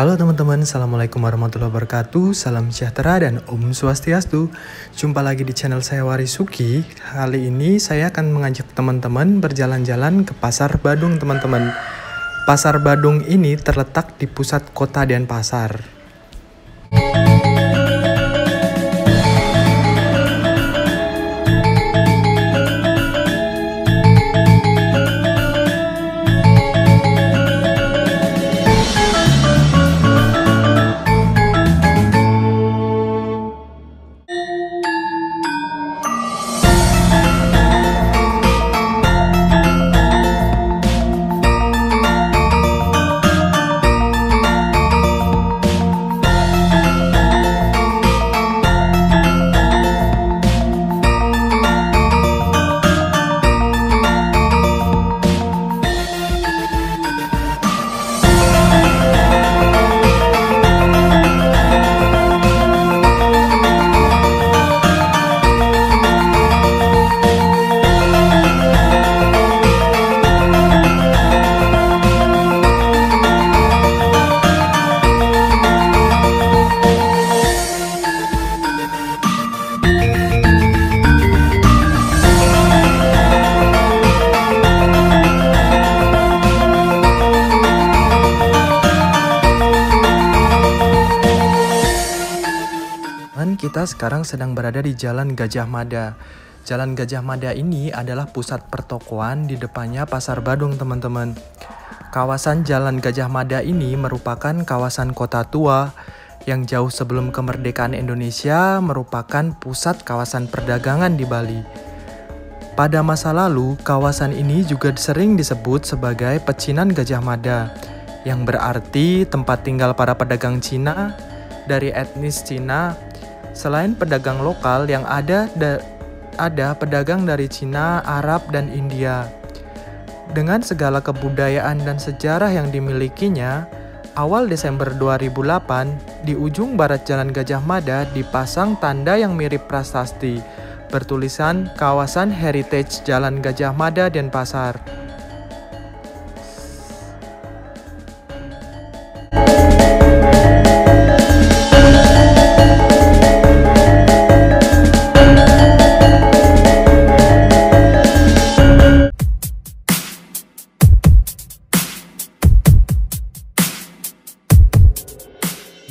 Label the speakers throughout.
Speaker 1: Halo teman-teman, Assalamualaikum warahmatullahi wabarakatuh. Salam sejahtera dan Om Swastiastu. Jumpa lagi di channel saya Warisuki. Kali ini saya akan mengajak teman-teman berjalan-jalan ke Pasar Badung teman-teman. Pasar Badung ini terletak di pusat kota Denpasar. Kita sekarang sedang berada di Jalan Gajah Mada. Jalan Gajah Mada ini adalah pusat pertokoan di depannya Pasar Badung, teman-teman. Kawasan Jalan Gajah Mada ini merupakan kawasan kota tua yang jauh sebelum kemerdekaan Indonesia merupakan pusat kawasan perdagangan di Bali. Pada masa lalu, kawasan ini juga sering disebut sebagai Pecinan Gajah Mada, yang berarti tempat tinggal para pedagang Cina dari etnis Cina. Selain pedagang lokal yang ada pedagang dari Cina, Arab, dan India. Dengan segala kebudayaan dan sejarah yang dimilikinya, awal Desember 2008, di ujung barat Jalan Gajah Mada dipasang tanda yang mirip prasasti, bertulisan Kawasan Heritage Jalan Gajah Mada Denpasar.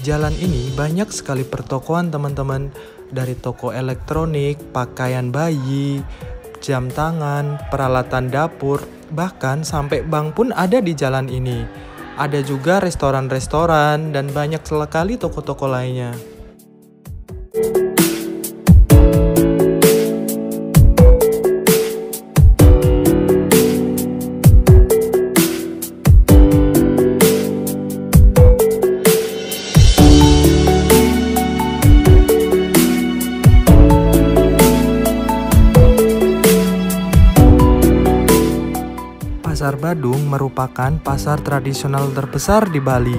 Speaker 1: Jalan ini banyak sekali pertokoan teman-teman, dari toko elektronik, pakaian bayi, jam tangan, peralatan dapur, bahkan sampai bank pun ada di jalan ini. Ada juga restoran-restoran dan banyak sekali toko-toko lainnya. Pasar Badung merupakan pasar tradisional terbesar di Bali.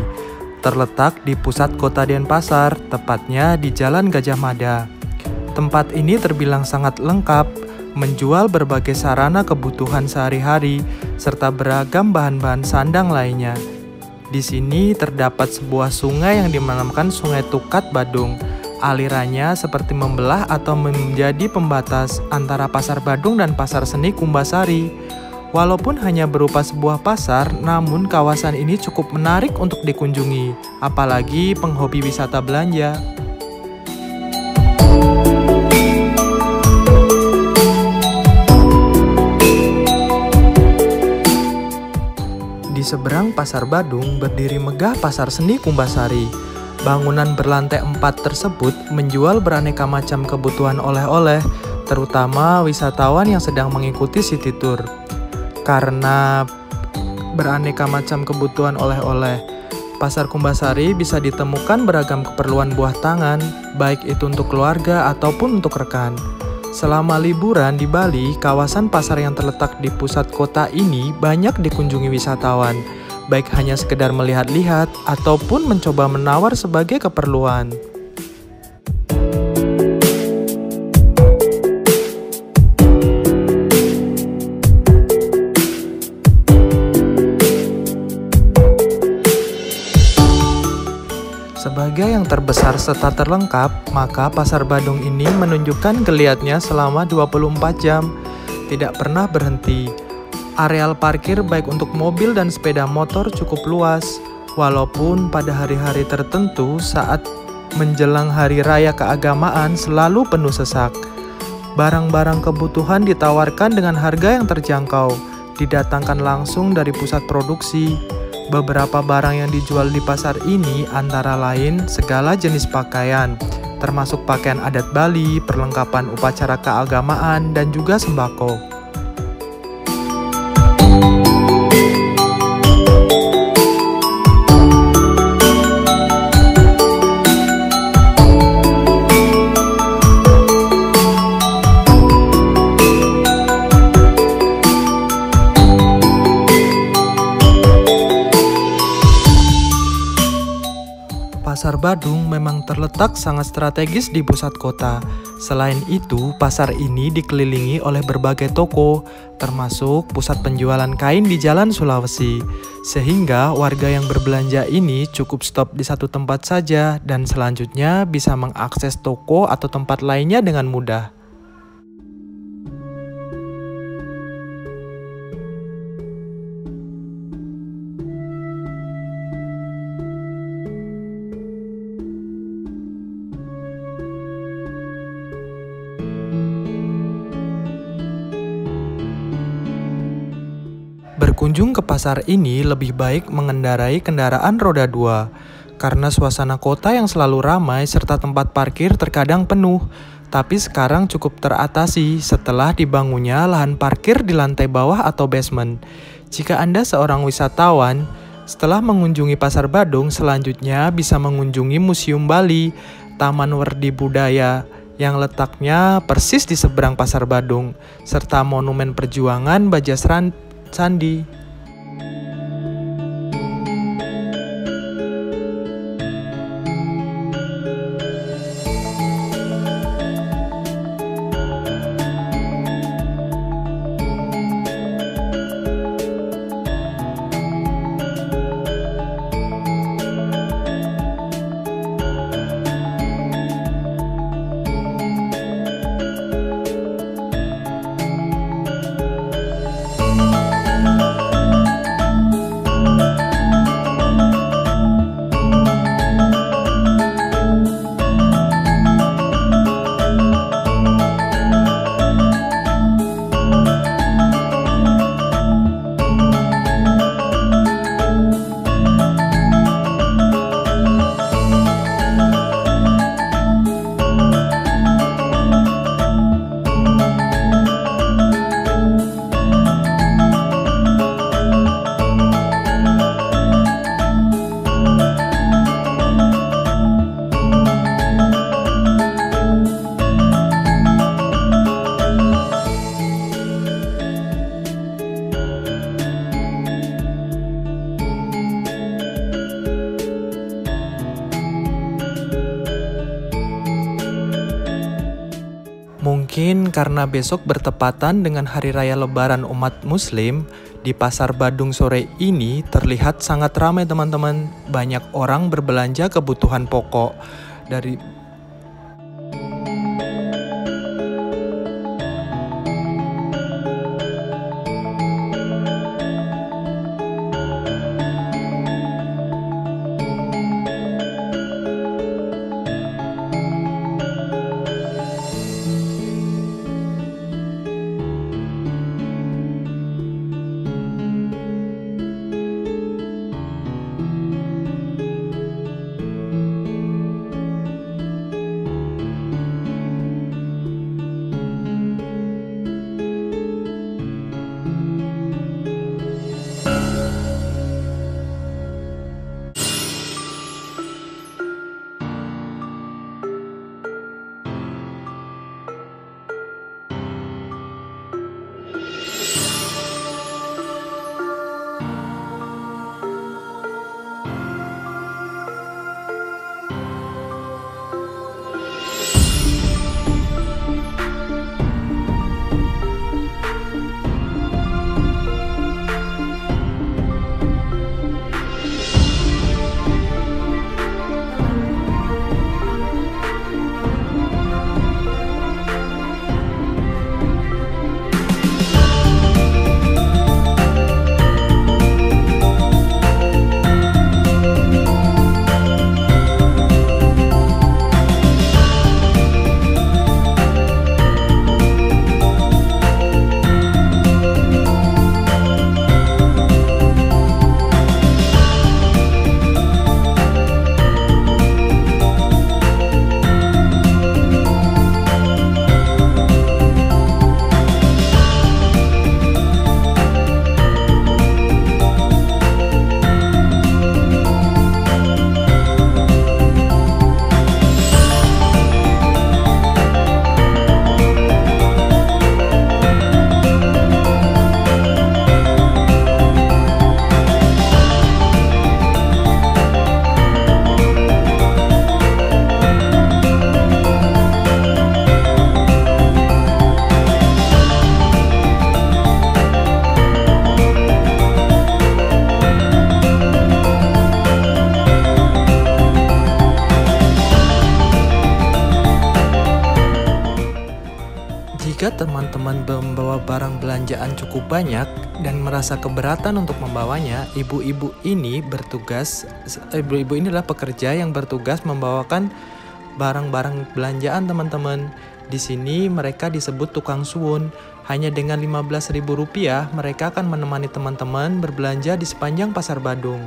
Speaker 1: Terletak di pusat kota Denpasar, tepatnya di Jalan Gajah Mada. Tempat ini terbilang sangat lengkap, menjual berbagai sarana kebutuhan sehari-hari, serta beragam bahan-bahan sandang lainnya. Di sini terdapat sebuah sungai yang dinamakan Sungai Tukat Badung. Alirannya seperti membelah atau menjadi pembatas antara Pasar Badung dan Pasar Seni Kumbasari. Walaupun hanya berupa sebuah pasar, namun kawasan ini cukup menarik untuk dikunjungi, apalagi penghobi wisata belanja. Di seberang Pasar Badung berdiri megah Pasar Seni Kumbasari. Bangunan berlantai 4 tersebut menjual beraneka macam kebutuhan oleh-oleh, terutama wisatawan yang sedang mengikuti city tour. Karena beraneka macam kebutuhan oleh-oleh, Pasar Kumbasari bisa ditemukan beragam keperluan buah tangan, baik itu untuk keluarga ataupun untuk rekan. Selama liburan di Bali, kawasan pasar yang terletak di pusat kota ini banyak dikunjungi wisatawan, baik hanya sekedar melihat-lihat ataupun mencoba menawar sebagai keperluan. Sebagai yang terbesar serta terlengkap, maka Pasar Badung ini menunjukkan geliatnya selama 24 jam, tidak pernah berhenti. Areal parkir baik untuk mobil dan sepeda motor cukup luas, walaupun pada hari-hari tertentu saat menjelang hari raya keagamaan selalu penuh sesak. Barang-barang kebutuhan ditawarkan dengan harga yang terjangkau, didatangkan langsung dari pusat produksi. Beberapa barang yang dijual di pasar ini antara lain segala jenis pakaian, termasuk pakaian adat Bali, perlengkapan upacara keagamaan, dan juga sembako. Pasar Badung memang terletak sangat strategis di pusat kota. Selain itu, pasar ini dikelilingi oleh berbagai toko, termasuk pusat penjualan kain di Jalan Sulawesi. Sehingga warga yang berbelanja ini cukup stop di satu tempat saja dan selanjutnya bisa mengakses toko atau tempat lainnya dengan mudah. Berkunjung ke pasar ini lebih baik mengendarai kendaraan roda 2, karena suasana kota yang selalu ramai serta tempat parkir terkadang penuh. Tapi sekarang cukup teratasi setelah dibangunnya lahan parkir di lantai bawah atau basement. Jika Anda seorang wisatawan, setelah mengunjungi Pasar Badung, selanjutnya bisa mengunjungi Museum Bali, Taman Werdi Budaya, yang letaknya persis di seberang Pasar Badung, serta Monumen Perjuangan Baja Sandi. Mungkin karena besok bertepatan dengan Hari Raya Lebaran umat Muslim, di Pasar Badung sore ini terlihat sangat ramai teman-teman. Banyak orang berbelanja kebutuhan pokok dari Jika teman-teman membawa barang belanjaan cukup banyak dan merasa keberatan untuk membawanya, ibu-ibu ini adalah pekerja yang bertugas membawakan barang-barang belanjaan teman-teman. Di sini mereka disebut tukang suwun. Hanya dengan Rp15.000 mereka akan menemani teman-teman berbelanja di sepanjang Pasar Badung.